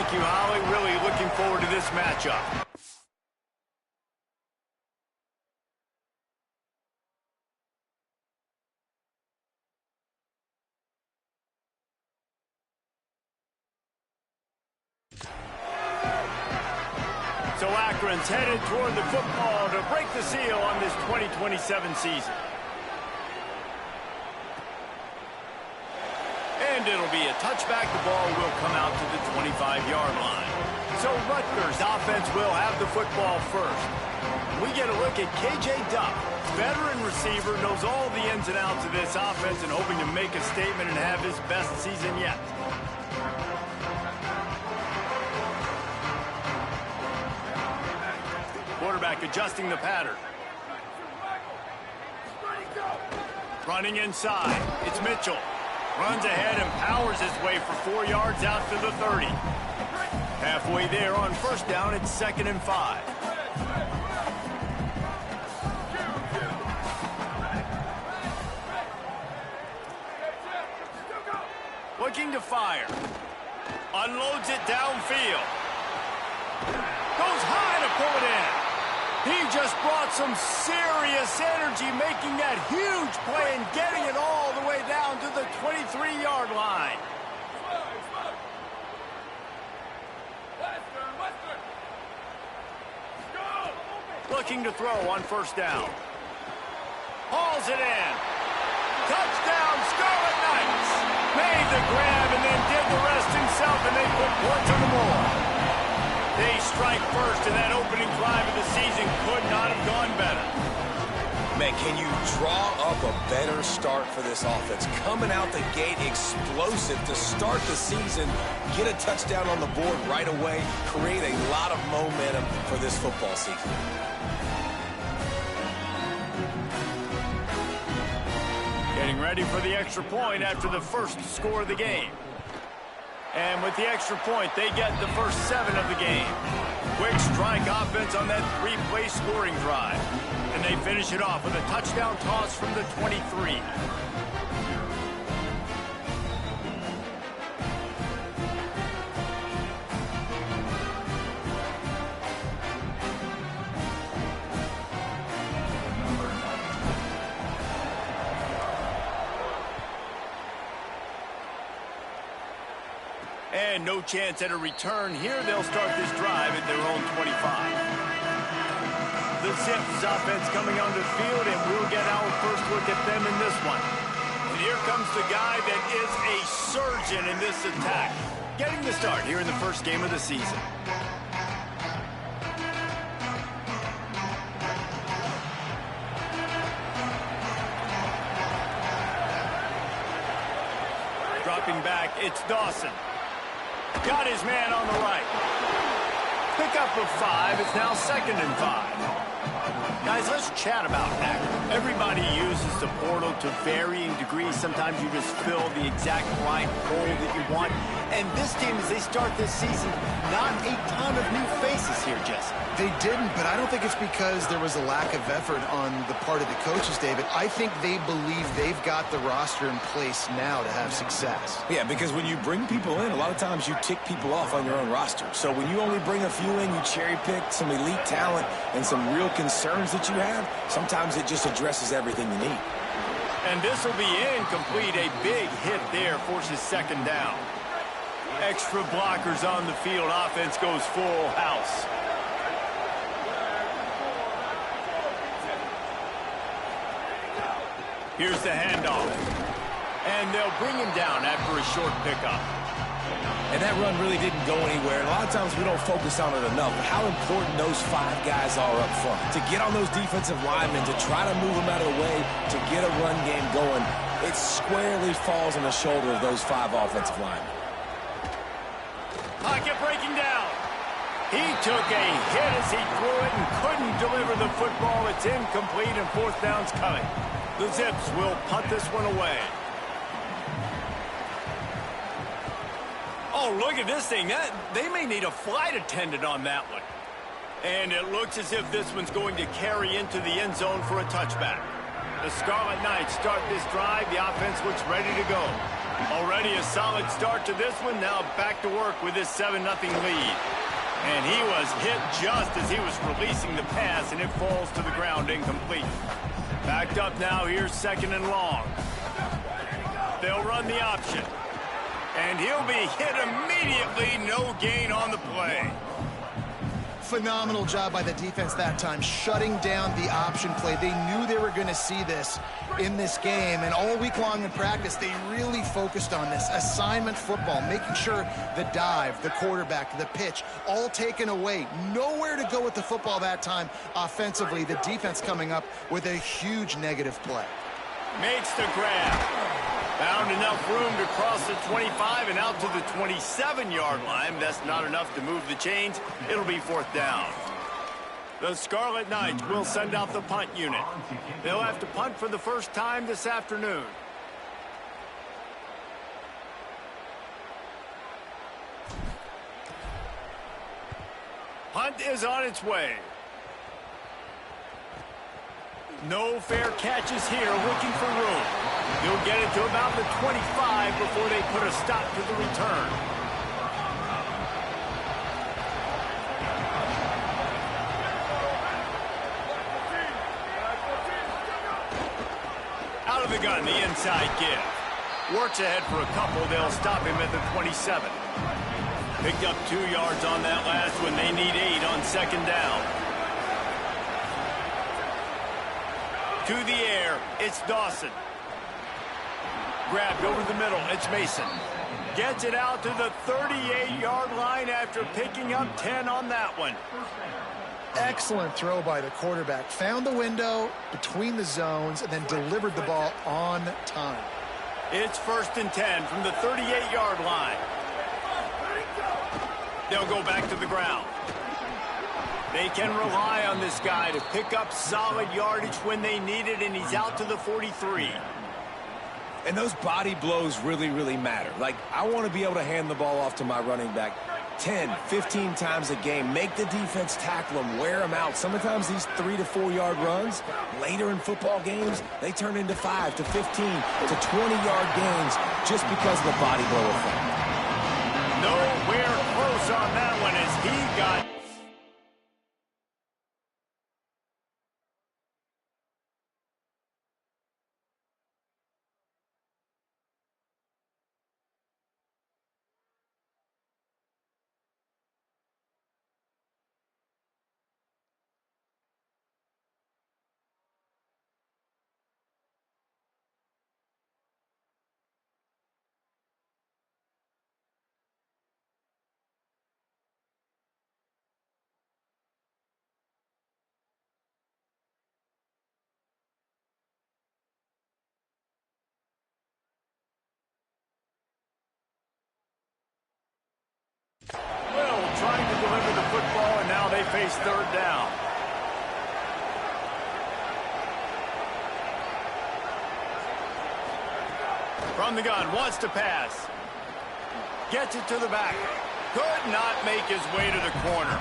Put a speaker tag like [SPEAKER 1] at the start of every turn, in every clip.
[SPEAKER 1] Thank you, Holly. Really looking forward to this matchup. So Akron's headed toward the football to break the seal on this 2027 season. And it'll be a touchback. The ball will come out to the 25-yard line. So Rutgers offense will have the football first. We get a look at K.J. Duff. Veteran receiver, knows all the ins and outs of this offense and hoping to make a statement and have his best season yet. Quarterback adjusting the pattern. Running inside. It's Mitchell. Runs ahead and powers his way for 4 yards out to the 30. Halfway there on first down, it's 2nd and 5. Looking to fire. Unloads it downfield. Goes high to pull it in. He just brought some serious energy, making that huge play and getting it all the way down to the 23-yard line. Looking to throw on first down. Hauls it in. Touchdown, Scarlet Knights. Made the grab and then did the rest himself, and they put points on the board. They strike first, and that opening drive of the season could not have gone better.
[SPEAKER 2] Man, can you draw up a better start for this offense? Coming out the gate explosive to start the season, get a touchdown on the board right away, create a lot of momentum for this football season.
[SPEAKER 1] Getting ready for the extra point after the first score of the game. And with the extra point, they get the first 7 of the game. Quick strike offense on that 3-play scoring drive. And they finish it off with a touchdown toss from the 23. And no chance at a return here. They'll start this drive at their own 25. The Zips offense coming onto the field, and we'll get our first look at them in this one. And here comes the guy that is a surgeon in this attack. Getting the start here in the first game of the season. Dropping back, it's Dawson. Got his man on the right. Pickup of 5. It's now 2nd and 5. Guys, let's chat about that. Everybody uses the portal to varying degrees. Sometimes you just fill the exact right hole that you want. And this team, as they start this season, not a ton of new faces here, Jesse.
[SPEAKER 3] They didn't, but I don't think it's because there was a lack of effort on the part of the coaches, David. I think they believe they've got the roster in place now to have success.
[SPEAKER 2] Yeah, because when you bring people in, a lot of times you tick people off on your own roster. So when you only bring a few in, you cherry-pick some elite talent and some real concerns that you have, sometimes it just addresses everything you need.
[SPEAKER 1] And this will be incomplete. A big hit there forces 2nd down. Extra blockers on the field. Offense goes full house. Here's the handoff. And they'll bring him down after a short pickup.
[SPEAKER 2] And that run really didn't go anywhere. And a lot of times we don't focus on it enough. But how important those 5 guys are up front. To get on those defensive linemen, to try to move them out of the way, to get a run game going, it squarely falls on the shoulder of those 5 offensive linemen.
[SPEAKER 1] Pocket breaking down. He took a hit as he threw it and couldn't deliver the football. It's incomplete and 4th down's coming. The Zips will punt this one away. Oh, look at this thing. They may need a flight attendant on that one. And it looks as if this one's going to carry into the end zone for a touchback. The Scarlet Knights start this drive. The offense looks ready to go. Already a solid start to this one. Now back to work with this 7-0 lead. And he was hit just as he was releasing the pass, and it falls to the ground incomplete. Backed up now. Here's 2nd and long. They'll run the option. And he'll be hit immediately. No gain on the play.
[SPEAKER 3] Phenomenal job by the defense that time, shutting down the option play. They knew they were going to see this in this game, and all week long in practice, they really focused on this assignment football, making sure the dive, the quarterback, the pitch, all taken away. Nowhere to go with the football that time offensively. The defense coming up with a huge negative play.
[SPEAKER 1] Makes the grab. Found enough room to cross the 25 and out to the 27-yard line. That's not enough to move the chains. It'll be 4th down. The Scarlet Knights will send out the punt unit. They'll have to punt for the first time this afternoon. Punt is on its way. No fair catches here, looking for room. He'll get it to about the 25 before they put a stop to the return. Out of the gun, the inside give. Works ahead for a couple. They'll stop him at the 27. Picked up 2 yards on that last one. They need 8 on 2nd down. To the air, it's Dawson. Grabbed over the middle, it's Mason. Gets it out to the 38-yard line after picking up 10 on that one.
[SPEAKER 3] Excellent throw by the quarterback. Found the window between the zones and then delivered the ball on time.
[SPEAKER 1] It's 1st and 10 from the 38-yard line. They'll go back to the ground. They can rely on this guy to pick up solid yardage when they need it, and he's out to the 43.
[SPEAKER 2] And those body blows really, really matter. Like, I want to be able to hand the ball off to my running back 10, 15 times a game. Make the defense tackle them, wear them out. Sometimes these 3 to 4 yard runs, later in football games, they turn into 5 to 15 to 20-yard gains just because of the body blow effect.
[SPEAKER 1] Nowhere close on that one as he got... Well, trying to deliver the football, and now they face 3rd down. From the gun, wants to pass. Gets it to the back. Could not make his way to the corner.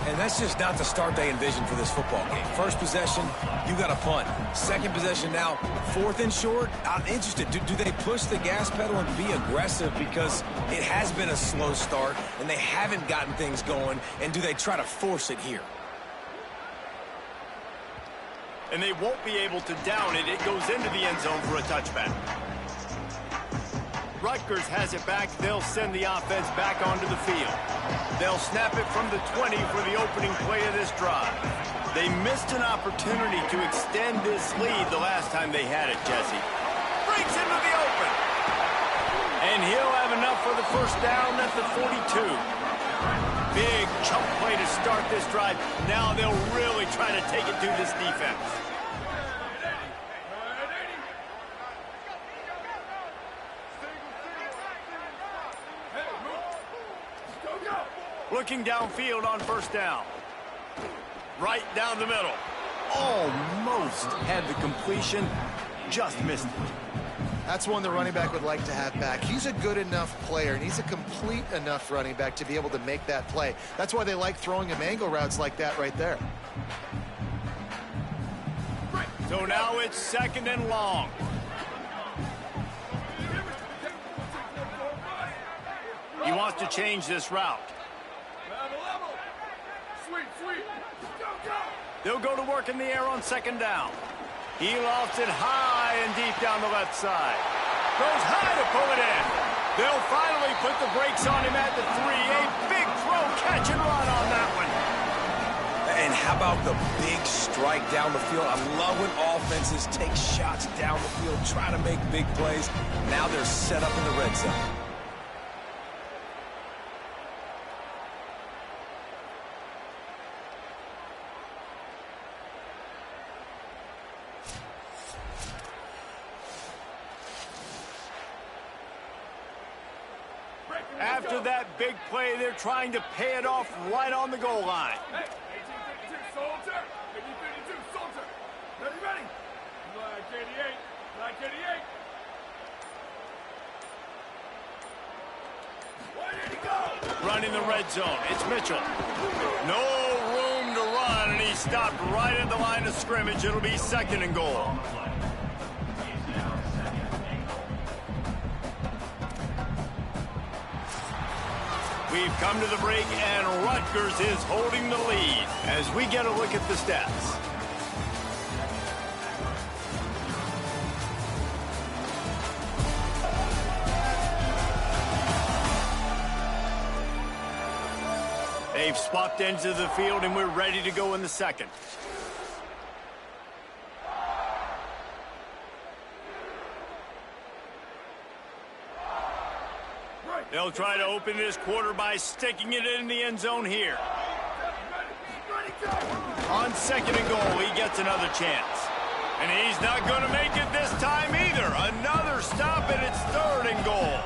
[SPEAKER 2] And that's just not the start they envisioned for this football game. First possession, you got a punt. Second possession now, 4th and short. I'm interested. Do they push the gas pedal and be aggressive because it has been a slow start and they haven't gotten things going? And do they try to force it here?
[SPEAKER 1] And they won't be able to down it. It goes into the end zone for a touchback. Rutgers has it back. They'll send the offense back onto the field. They'll snap it from the 20 for the opening play of this drive. They missed an opportunity to extend this lead the last time they had it, Jesse. Breaks into the open. And he'll have enough for the 1st down at the 42. Big chunk play to start this drive. Now they'll really try to take it to this defense. Looking downfield on 1st down. Right down the middle. Almost had the completion. Just missed it.
[SPEAKER 3] That's one the running back would like to have back. He's a good enough player, and he's a complete enough running back to be able to make that play. That's why they like throwing him angle routes like that right there.
[SPEAKER 1] So now it's 2nd and long. He wants to change this route. They'll go to work in the air on second down. He lofts it high and deep down the left side. Goes high to pull it in. They'll finally put the brakes on him at the 3. A big throw, catch and run on that one.
[SPEAKER 2] And how about the big strike down the field? I love when offenses take shots down the field, try to make big plays. Now they're set up in the red zone.
[SPEAKER 1] After that big play, they're trying to pay it off right on the goal line.
[SPEAKER 4] Hey, 1852, soldier. 1852, soldier. Ready, ready. Flag 88, flag 88. Where did he go?
[SPEAKER 1] Running the red zone, it's Mitchell. No room to run, and he stopped right at the line of scrimmage. It'll be second and goal. We've come to the break, and Rutgers is holding the lead as we get a look at the stats. They've swapped ends of the field, and we're ready to go in the second. They'll try to open this quarter by sticking it in the end zone here. On second and goal, he gets another chance. And he's not going to make it this time either. Another stop, and it's third and goal.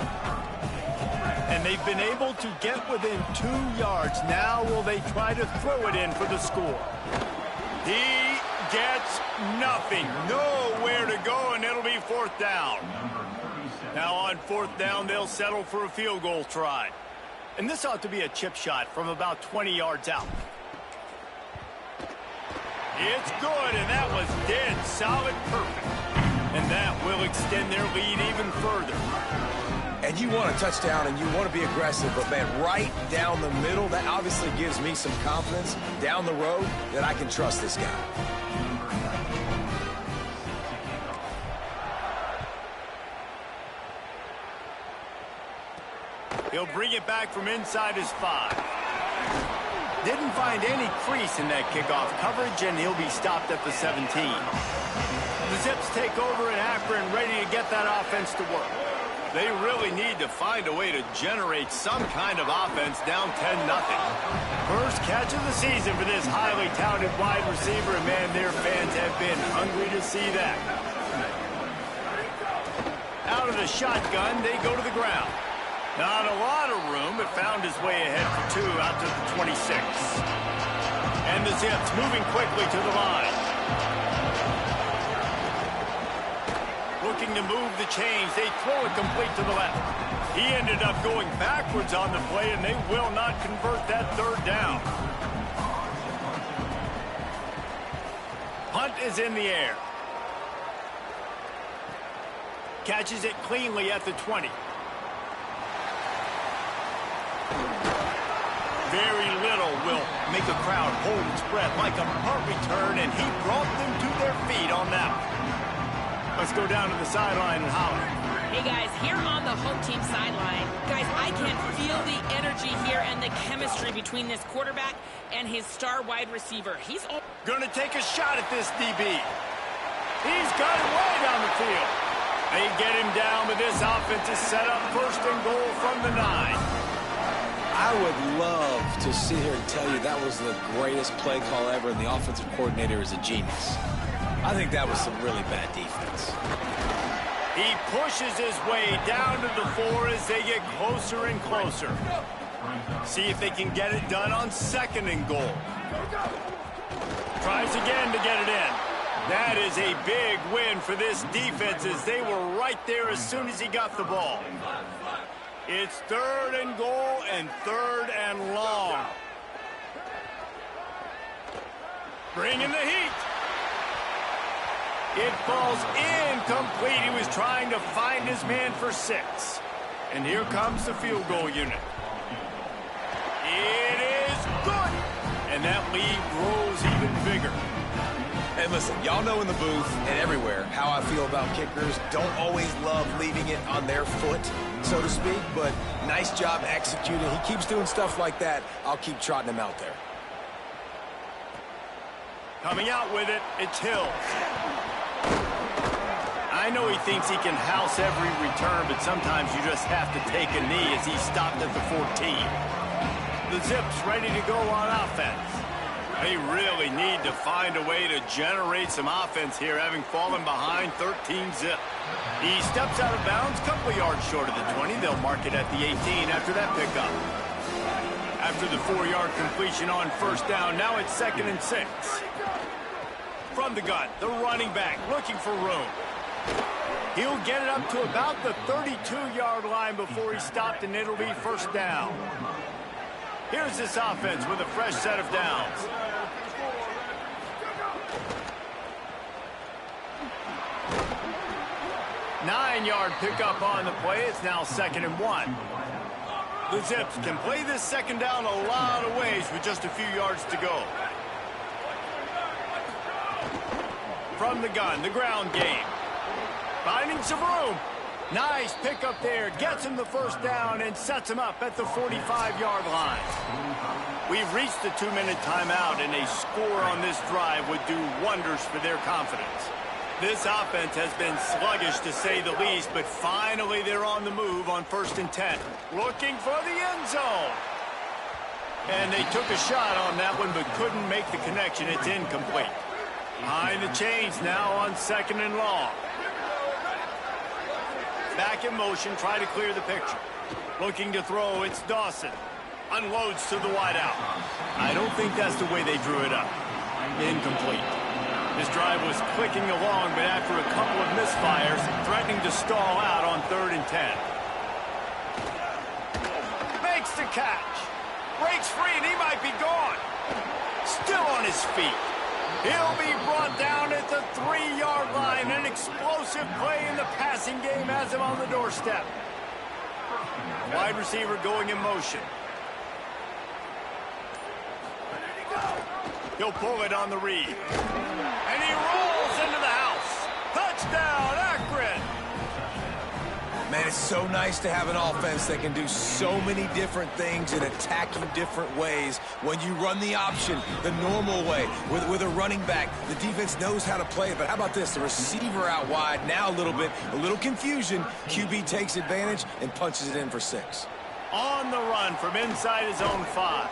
[SPEAKER 1] And they've been able to get within 2 yards. Now will they try to throw it in for the score? He gets nothing. Nowhere to go, and it'll be fourth down. Now on fourth down, they'll settle for a field goal try. And this ought to be a chip shot from about 20 yards out. It's good, and that was dead solid perfect. And that will extend their lead even further.
[SPEAKER 2] And you want a touchdown, and you want to be aggressive, but, man, right down the middle, that obviously gives me some confidence down the road that I can trust this guy.
[SPEAKER 1] He'll bring it back from inside his 5. Didn't find any crease in that kickoff coverage, and he'll be stopped at the 17. The Zips take over in Akron, ready to get that offense to work. They really need to find a way to generate some kind of offense down 10-0. First catch of the season for this highly touted wide receiver, and man, their fans have been hungry to see that. Out of the shotgun, they go to the ground. Not a lot of room, but found his way ahead for 2 out to the 26. And the Zips moving quickly to the line. Looking to move the chains, they throw it complete to the left. He ended up going backwards on the play, and they will not convert that third down. Punt is in the air. Catches it cleanly at the 20. Very little will make a crowd hold its breath like a punt return, and he brought them to their feet on that one. Let's go down to the sideline and holler.
[SPEAKER 5] Hey, guys, here on the home team sideline, guys, I can feel the energy here and the chemistry between this quarterback and his star wide receiver. He's
[SPEAKER 1] going to take a shot at this DB. He's got it way down the field. They get him down, but this offense is set up first and goal from the 9.
[SPEAKER 2] I would love to sit here and tell you that was the greatest play call ever, and the offensive coordinator is a genius. I think that was some really bad defense.
[SPEAKER 1] He pushes his way down to the 4 as they get closer and closer. See if they can get it done on second and goal. Tries again to get it in. That is a big win for this defense as they were right there as soon as he got the ball. It's third and goal and third and long. Bringing the heat. It falls incomplete. He was trying to find his man for 6. And here comes the field goal unit. It is good. And that lead grows even bigger.
[SPEAKER 2] And listen, y'all know in the booth and everywhere how I feel about kickers. Don't always love leaving it on their foot, so to speak, but nice job executing. He keeps doing stuff like that. I'll keep trotting him out there.
[SPEAKER 1] Coming out with it, it's Hill. I know he thinks he can house every return, but sometimes you just have to take a knee as he stopped at the 14. The Zips ready to go on offense. They really need to find a way to generate some offense here, having fallen behind 13-zip. He steps out of bounds, a couple of yards short of the 20. They'll mark it at the 18 after that pickup. After the 4-yard completion on first down, now it's 2nd and 6. From the gun, the running back looking for room. He'll get it up to about the 32-yard line before he stopped, and it'll be first down. Here's this offense with a fresh set of downs. Nine-yard pickup on the play. It's now 2nd and 1. The Zips can play this second down a lot of ways with just a few yards to go. From the gun, the ground game. Finding some room. Nice pickup there. Gets him the first down and sets him up at the 45-yard line. We've reached the 2-minute timeout, and a score on this drive would do wonders for their confidence. This offense has been sluggish, to say the least, but finally they're on the move on 1st and 10. Looking for the end zone. And they took a shot on that one, but couldn't make the connection. It's incomplete. Behind the chains now on 2nd and long. Back in motion, try to clear the picture. Looking to throw, it's Dawson. Unloads to the wideout. I don't think that's the way they drew it up. Incomplete. This drive was clicking along, but after a couple of misfires, threatening to stall out on 3rd and 10. Makes the catch. Breaks free, and he might be gone. Still on his feet. He'll be brought down at the 3-yard line. An explosive play in the passing game has him on the doorstep. Wide receiver going in motion. He'll pull it on the read. And he rolls into the house. Touchdown, Akron!
[SPEAKER 2] Man, it's so nice to have an offense that can do so many different things and attack you different ways. When you run the option the normal way with a running back, the defense knows how to play it. But how about this? The receiver out wide, now a little confusion. QB takes advantage and punches it in for 6.
[SPEAKER 1] On the run from inside his own 5.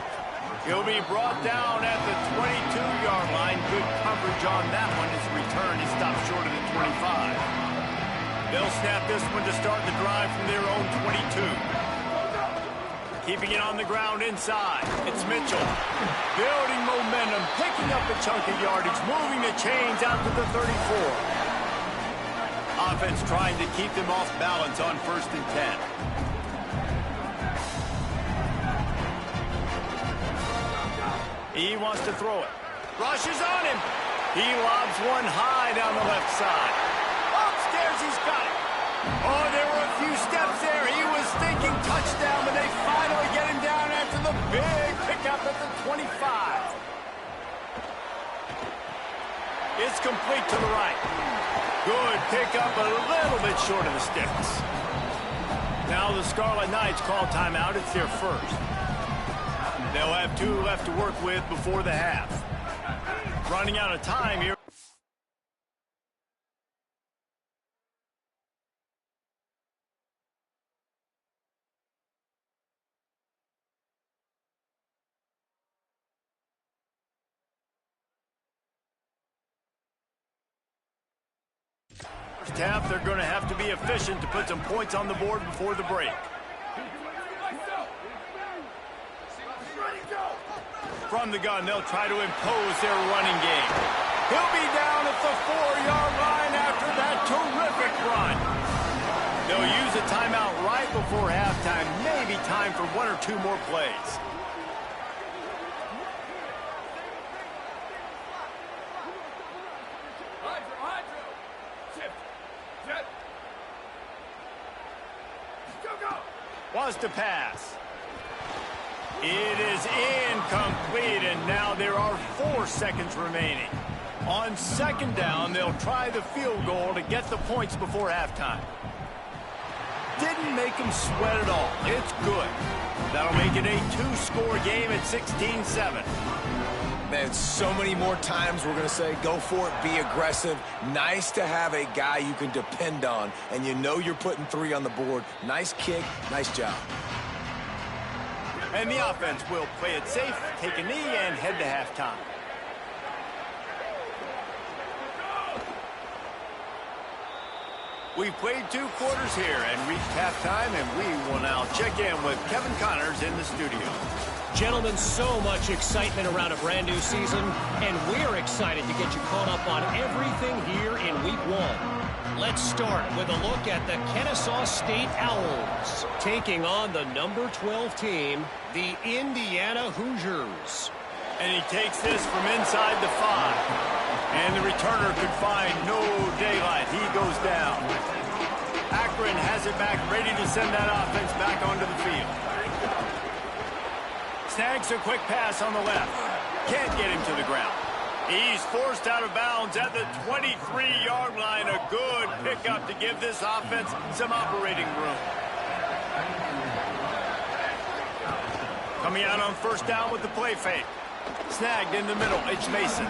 [SPEAKER 1] He'll be brought down at the 22-yard line. Good coverage on that one. His return is stopped short of the 25. They'll snap this one to start the drive from their own 22. Keeping it on the ground inside. It's Mitchell. Building momentum, picking up a chunk of yardage, moving the chains out to the 34. Offense trying to keep them off balance on 1st and 10. He wants to throw it. Rushes on him. He lobs one high down the left side. Upstairs, he's got it. Oh, there were a few steps there. He was thinking touchdown, but they finally get him down after the big pickup at the 25. It's complete to the right. Good pickup, a little bit short of the sticks. Now the Scarlet Knights call timeout. It's their first. They'll have 2 left to work with before the half. Running out of time here. First half, they're going to have to be efficient to put some points on the board before the break. From the gun, they'll try to impose their running game. He'll be down at the 4-yard line after that terrific run. They'll use a timeout right before halftime. Maybe time for 1 or 2 more plays.
[SPEAKER 4] Shift. Jet. Go, go.
[SPEAKER 1] draws to pass. It is incomplete, and now there are 4 seconds remaining. On second down, they'll try the field goal to get the points before halftime. Didn't make them sweat at all. It's good. That'll make it a 2-score game at 16-7.
[SPEAKER 2] Man, so many more times we're going to say, go for it, be aggressive. Nice to have a guy you can depend on, and you know you're putting 3 on the board. Nice kick, nice job.
[SPEAKER 1] And the offense will play it safe, take a knee, and head to halftime. We've played 2 quarters here and reached halftime, and we will now check in with Kevin Connors in the studio.
[SPEAKER 6] Gentlemen, so much excitement around a brand new season, and we're excited to get you caught up on everything here in Week 1. Let's start with a look at the Kennesaw State Owls, taking on the number 12 team, the Indiana Hoosiers.
[SPEAKER 1] And he takes this from inside the 5. And the returner could find no daylight. He goes down. Akron has it back, ready to send that offense back onto the field. Snags a quick pass on the left. Can't get him to the ground. He's forced out of bounds at the 23-yard line. A good pickup to give this offense some operating room. Coming out on first down with the play fake. Snagged in the middle. It's Mason.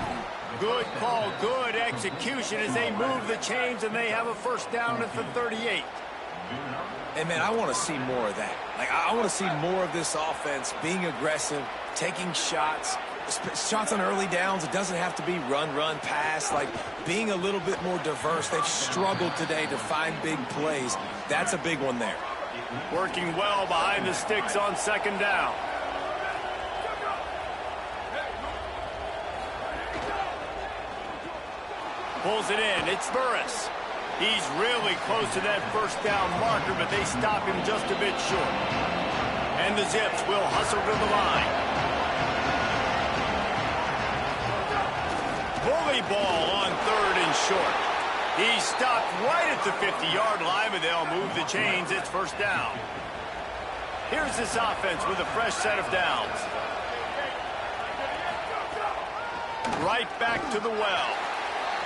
[SPEAKER 1] Good call, good execution as they move the chains, and they have a first down at the 38.
[SPEAKER 2] And, man, I want to see more of that. Like, I want to see more of this offense being aggressive, taking shots on early downs. It doesn't have to be run, pass. Like, being a little bit more diverse. They've struggled today to find big plays. That's a big one there.
[SPEAKER 1] Working well behind the sticks on second down. Pulls it in. It's Burris. He's really close to that first down marker, but they stop him just a bit short. And the Zips will hustle to the line. Bully ball on third and short. He stopped right at the 50-yard line, but they'll move the chains. It's first down. Here's this offense with a fresh set of downs. Right back to the well.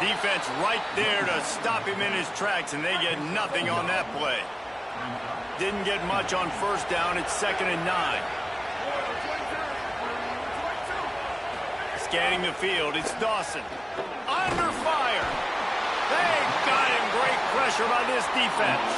[SPEAKER 1] Defense right there to stop him in his tracks, and they get nothing on that play. Didn't get much on first down. It's 2nd and 9. Scanning the field, it's Dawson. Under fire. They got him. Great pressure by this defense.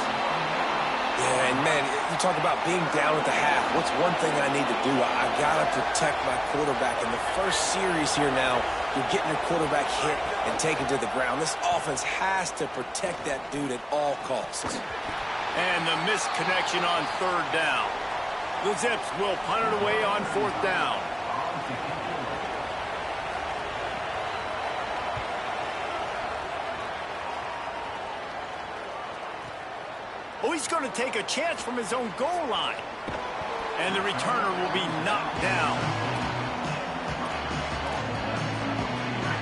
[SPEAKER 2] Yeah, and, man, you talk about being down at the half. What's one thing I need to do? I got to protect my quarterback. In the first series here now, you're getting your quarterback hit and taken to the ground. This offense has to protect that dude at all costs.
[SPEAKER 1] And the missed connection on third down. The Zips will punt it away on fourth down. Oh, he's going to take a chance from his own goal line. And the returner will be knocked down.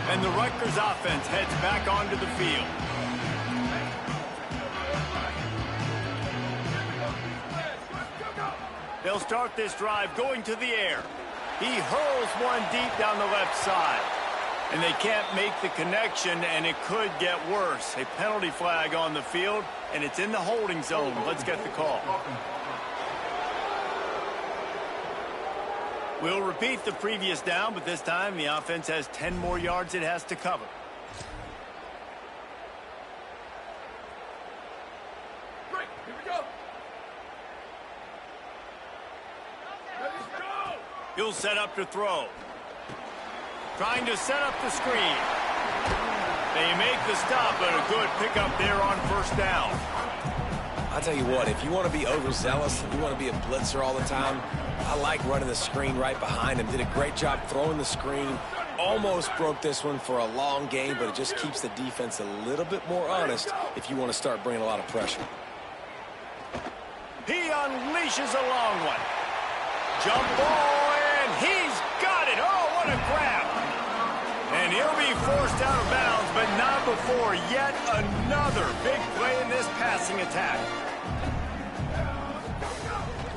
[SPEAKER 1] And the Rutgers offense heads back onto the field. They'll start this drive going to the air. He hurls one deep down the left side. And they can't make the connection, and it could get worse. A penalty flag on the field, and it's in the holding zone. Let's get the call. We'll repeat the previous down, but this time the offense has 10 more yards it has to cover.
[SPEAKER 4] Great, here we go. Let's go.
[SPEAKER 1] He'll set up to throw. Trying to set up the screen. They make the stop, but a good pickup there on first down.
[SPEAKER 2] I'll tell you what, if you want to be overzealous, if you want to be a blitzer all the time, I like running the screen right behind him. Did a great job throwing the screen. Almost broke this one for a long game, but it just keeps the defense a little bit more honest if you want to start bringing a lot of pressure.
[SPEAKER 1] He unleashes a long one. Jump ball, and he's got it. Oh, what a grab. And he'll be forced out of bounds, but not before yet another big play in this passing attack.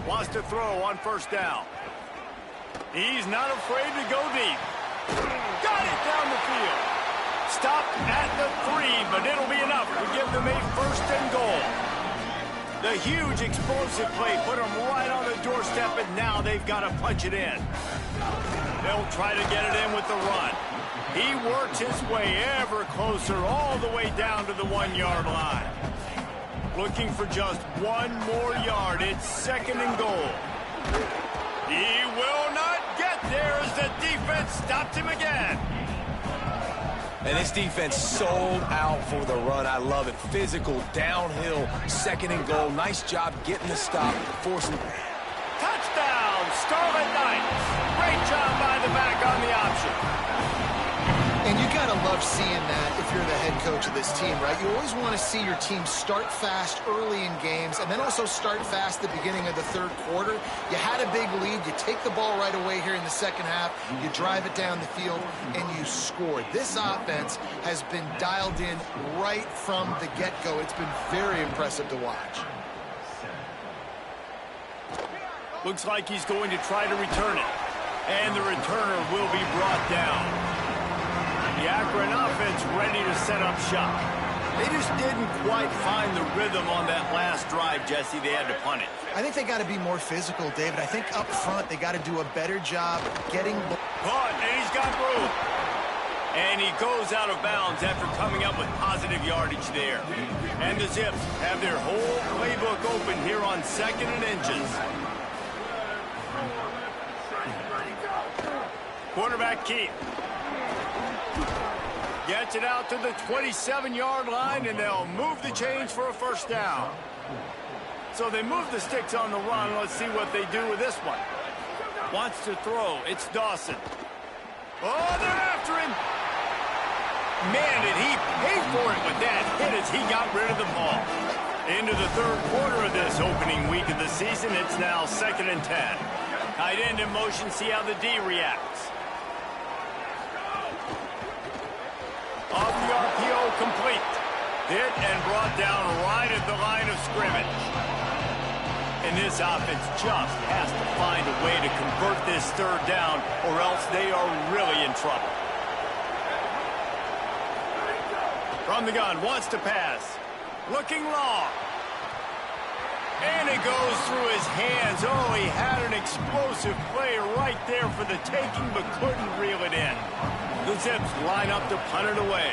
[SPEAKER 1] Wants to throw on first down. He's not afraid to go deep. Got it down the field. Stopped at the 3, but it'll be enough to give them a first and goal. The huge explosive play put them right on the doorstep, and now they've got to punch it in. They'll try to get it in with the run. He works his way ever closer all the way down to the 1-yard line. Looking for just one more yard. It's second and goal. He will not get there as the defense stopped him again.
[SPEAKER 2] And this defense sold out for the run. I love it. Physical, downhill, second and goal. Nice job getting the stop, forcing.
[SPEAKER 1] Touchdown, Scarlet Knights. Great job by the back on the option.
[SPEAKER 3] And you got to love seeing that if you're the head coach of this team, right? You always want to see your team start fast early in games and then also start fast at the beginning of the third quarter. You had a big lead. You take the ball right away here in the second half. You drive it down the field, and you score. This offense has been dialed in right from the get-go. It's been very impressive to watch.
[SPEAKER 1] Looks like he's going to try to return it. And the returner will be brought down. The Akron offense ready to set up shop. They just didn't quite find the rhythm on that last drive, Jesse. They had to punt it.
[SPEAKER 3] I think they got to be more physical, David. I think up front they got to do a better job getting...
[SPEAKER 1] Punt, and he's got room. And he goes out of bounds after coming up with positive yardage there. And the Zips have their whole playbook open here on second and inches. Quarterback keep. Gets it out to the 27-yard line, and they'll move the chains for a first down. So they move the sticks on the run. Let's see what they do with this one. Wants to throw. It's Dawson. Oh, they're after him. Man, did he pay for it with that hit as he got rid of the ball. Into the third quarter of this opening week of the season, it's now second and 10. Tight end in motion, see how the D reacts. Off the RPO, complete. Hit and brought down right at the line of scrimmage. And this offense just has to find a way to convert this third down, or else they are really in trouble. From the gun, wants to pass. Looking long. And it goes through his hands. Oh, he had an explosive play right there for the taking, but couldn't reel it in. The Zips line up to punt it away.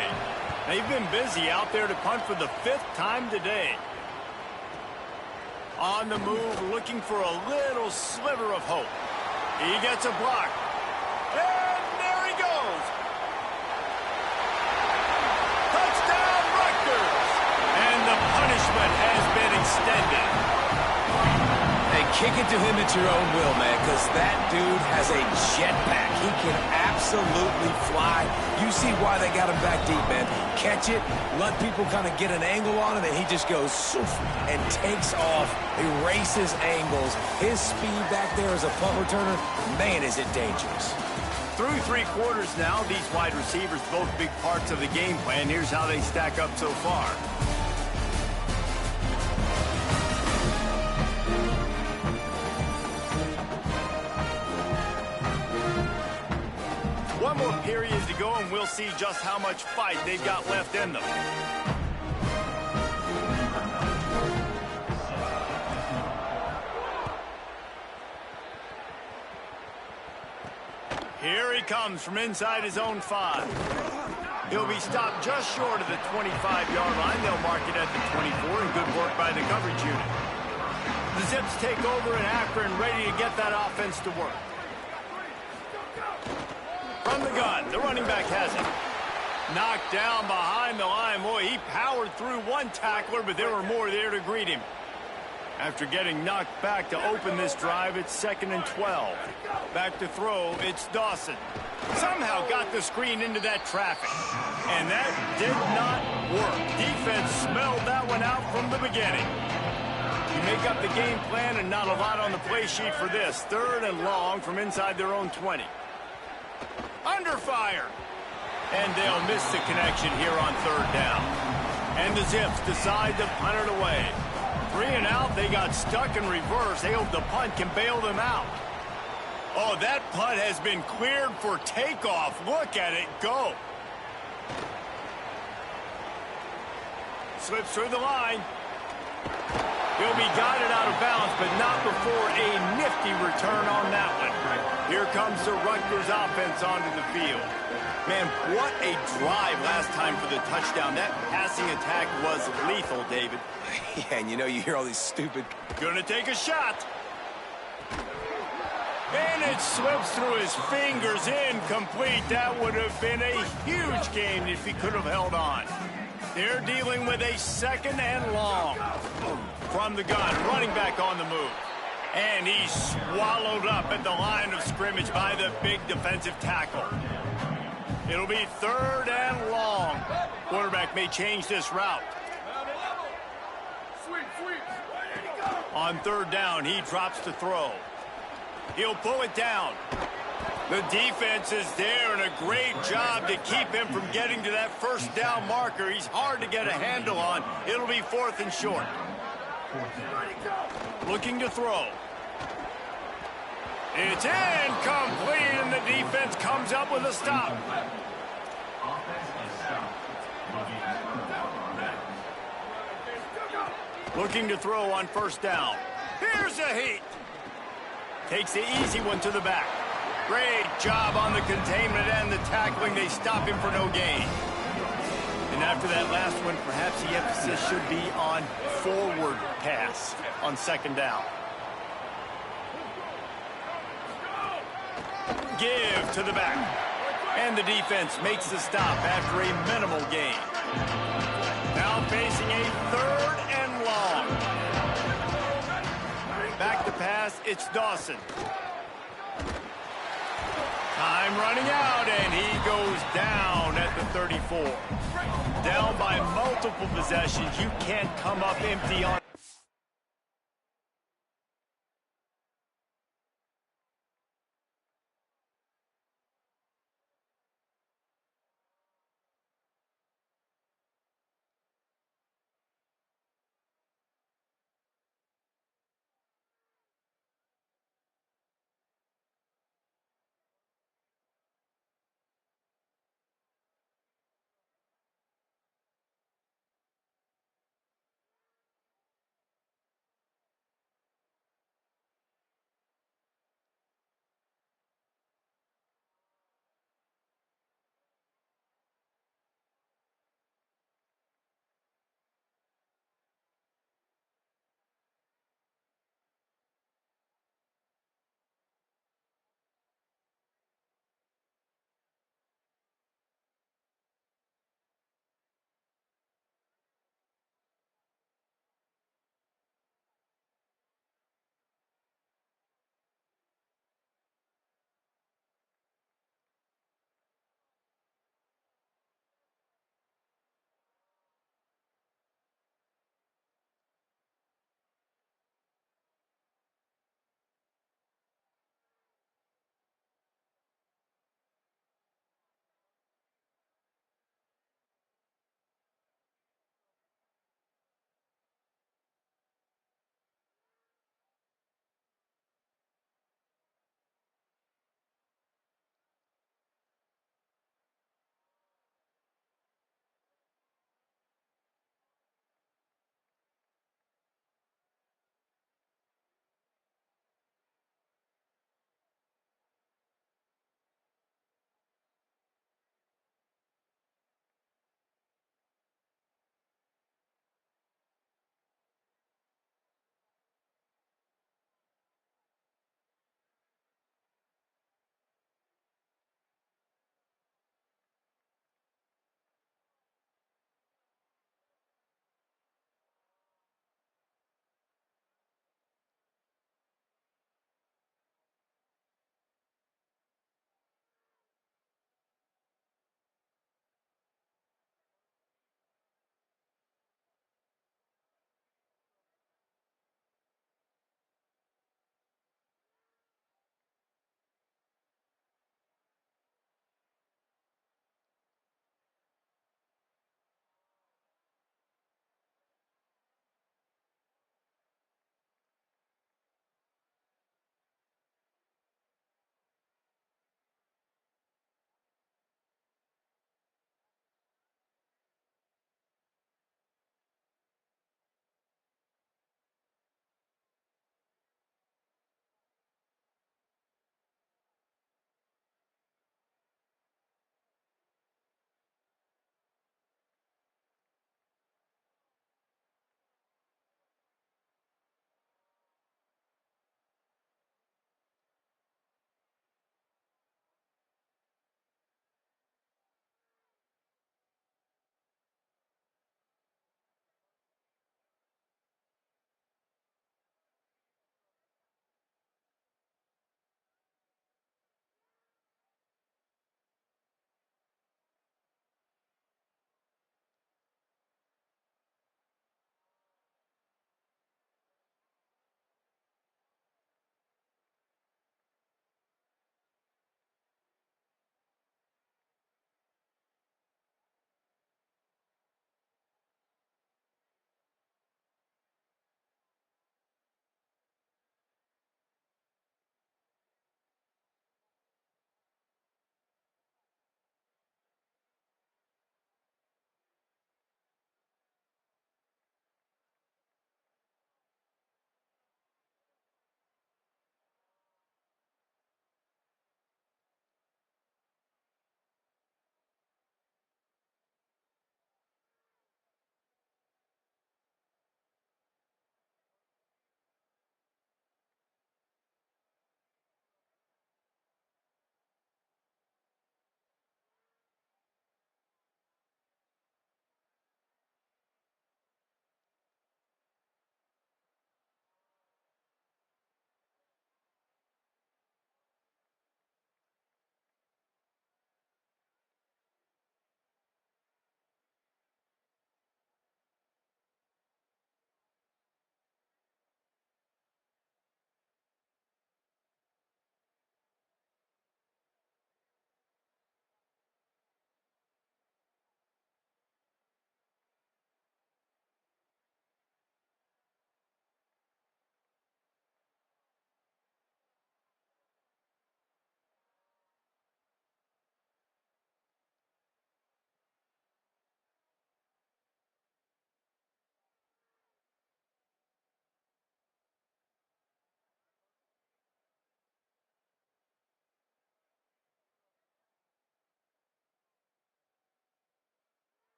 [SPEAKER 1] They've been busy out there to punt for the 5th time today. On the move, looking for a little sliver of hope. He gets a block. And there he goes. Touchdown, Rutgers. And the punishment has been extended.
[SPEAKER 2] Hey, kick it to him at your own will, man, because that dude has a jetpack. He can absolutely fly. You see why they got him back deep, man. Catch it, let people kind of get an angle on it, and he just goes soof and takes off, erases angles. His speed back there as a punt returner, man, is it dangerous.
[SPEAKER 1] Through 3 quarters now, these wide receivers, both big parts of the game plan. Here's how they stack up so far. One more period to go, and we'll see just how much fight they've got left in them. Here he comes from inside his own 5. He'll be stopped just short of the 25-yard line. They'll mark it at the 24, and good work by the coverage unit. The Zips take over in Akron, ready to get that offense to work. From the gun, the running back has it. Knocked down behind the line. Boy, he powered through one tackler, but there were more there to greet him. After getting knocked back to open this drive, it's 2nd and 12. Back to throw, it's Dawson. Somehow got the screen into that traffic. And that did not work. Defense smelled that one out from the beginning. You make up the game plan and not a lot on the play sheet for this. 3rd and long from inside their own 20. Under fire. And they'll miss the connection here on 3rd down. And the Zips decide to punt it away. 3 and out, they got stuck in reverse. They hope the punt can bail them out. Oh, that punt has been cleared for takeoff. Look at it go. Slips through the line. He'll be guided out of bounds, but not before a nifty return on that one. Here comes the Rutgers offense onto the field. Man, what a drive last time for the touchdown. That passing attack was lethal, David.
[SPEAKER 2] Yeah, and you know, you hear all these stupid...
[SPEAKER 1] Gonna take a shot. And it slips through his fingers, incomplete. That would have been a huge gain if he could have held on. They're dealing with a second and long. From the gun, running back on the move. And he's swallowed up at the line of scrimmage by the big defensive tackle. It'll be 3rd and long. Quarterback may change this route. On 3rd down, he drops to throw. He'll pull it down. The defense is there, and a great job to keep him from getting to that 1st down marker. He's hard to get a handle on. It'll be 4th and short. Looking to throw. It's incomplete, and the defense comes up with a stop. Looking to throw on 1st down. Here's a heat. Takes the easy one to the back. Great job on the containment and the tackling. They stop him for no gain. And after that last one, perhaps the emphasis should be on forward pass on 2nd down. Give to the back. And the defense makes the stop after a minimal gain. Now facing a 3rd and long. Back to pass, it's Dawson. Time running out, and he goes down at the 34. Down by multiple possessions. You can't come up empty on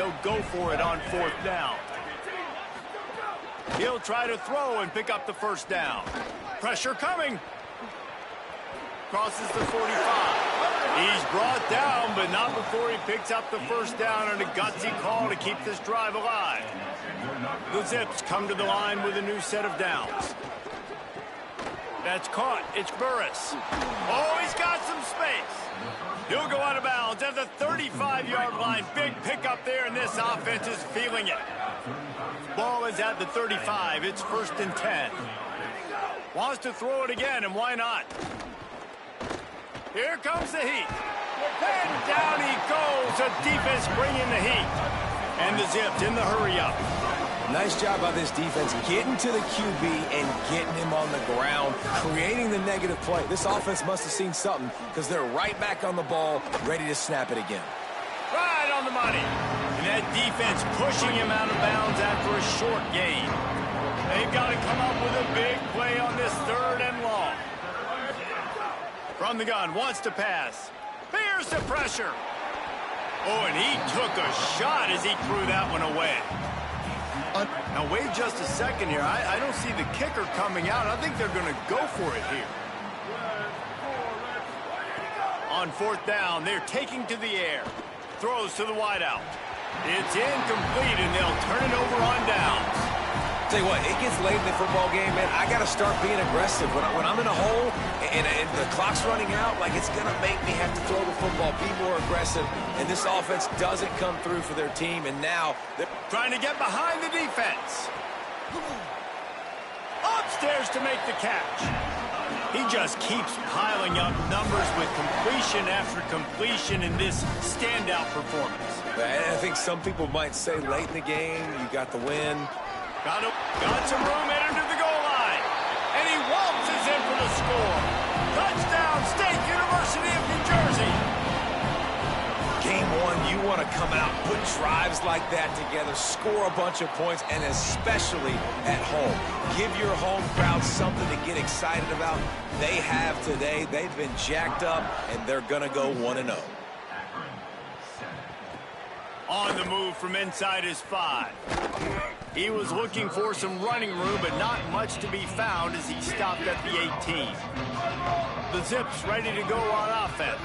[SPEAKER 1] they'll go for it on 4th down. He'll try to throw and pick up the first down. Pressure coming. Crosses the 45. He's brought down, but not before he picks up the first down on a gutsy call to keep this drive alive. The Zips come to the line with a new set of downs. That's caught. It's Burris. Oh, he's got some space. He'll go out of bounds at the 35-yard line. Big pickup there, and this offense is feeling it. Ball is at the 35. It's 1st and 10. Wants to throw it again, and why not? Here comes the heat. And down he goes. The defense bringing the heat. And the Zips in the hurry-up.
[SPEAKER 2] Nice job by this defense getting to the QB and getting him on the ground, creating the negative play. This offense must have seen something because they're right back on the ball, ready to snap it again.
[SPEAKER 1] Right on the money. And that defense pushing him out of bounds after a short gain. They've got to come up with a big play on this 3rd and long. From the gun, wants to pass. Here's the pressure. Oh, and he took a shot as he threw that one away. Now, wait just a second here. I don't see the kicker coming out. I think they're going to go for it here. On 4th down, they're taking to the air. Throws to the wideout. It's incomplete, and they'll turn it over on downs.
[SPEAKER 2] Tell you what, it gets late in the football game, man. I got to start being aggressive. When I'm in a hole and the clock's running out, like, it's going to make me have to throw the football, be more aggressive. And this offense doesn't come through for their team, and now they're
[SPEAKER 1] trying to get behind the defense. Upstairs to make the catch. He just keeps piling up numbers with completion after completion in this standout performance.
[SPEAKER 2] I think some people might say late in the game, you got the win.
[SPEAKER 1] Got some room headed to the goal line. And he waltzes in for the score. Touchdown, State University of New Jersey.
[SPEAKER 2] Game 1, you want to come out, put drives like that together, score a bunch of points, and especially at home. Give your home crowd something to get excited about. They have today. They've been jacked up, and they're going to go 1-0.
[SPEAKER 1] On the move from inside his 5. He was looking for some running room, but not much to be found as he stopped at the 18. The Zips ready to go on offense.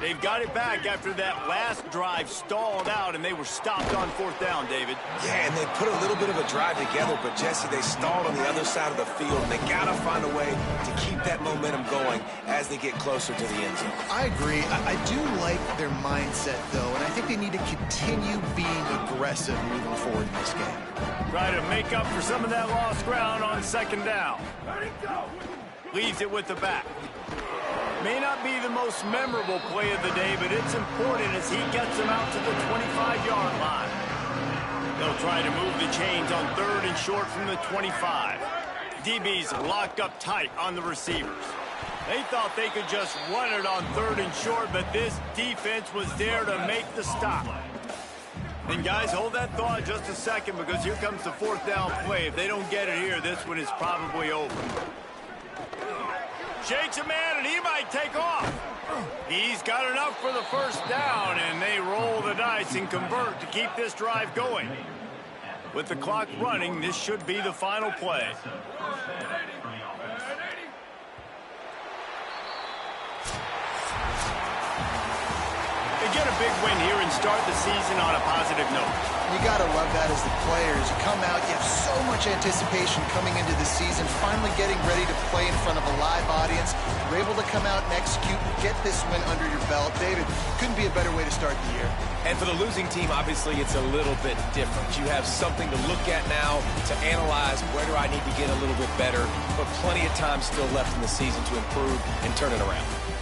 [SPEAKER 1] They've got it back after that last drive stalled out, and they were stopped on 4th down, David.
[SPEAKER 2] Yeah, and they put a little bit of a drive together, but, Jesse, they stalled on the other side of the field, and they got to find a way to keep that momentum going as they get closer to the end zone.
[SPEAKER 3] I agree. I do like their mindset, though, and I think they need to continue being aggressive moving forward in this game.
[SPEAKER 1] Try to make up for some of that lost ground on 2nd down. Leaves it with the back. May not be the most memorable play of the day, but it's important as he gets them out to the 25-yard line. They'll try to move the chains on 3rd and short from the 25. DB's locked up tight on the receivers. They thought they could just run it on 3rd and short, but this defense was there to make the stop. And guys, hold that thought just a second, because here comes the 4th down play. If they don't get it here, this one is probably over. Shakes a man, and he might take off. He's got enough for the first down, and they roll the dice and convert to keep this drive going. With the clock running, this should be the final play. They get a big win here and start the season on a positive note.
[SPEAKER 3] You got to love that as the players. You come out, you have so much anticipation coming into the season, finally getting ready to play in front of a live audience. You're able to come out and execute and get this win under your belt. David, couldn't be a better way to start the year.
[SPEAKER 2] And for the losing team, obviously, it's a little bit different. You have something to look at now to analyze where do I need to get a little bit better, but plenty of time still left in the season to improve and turn it around.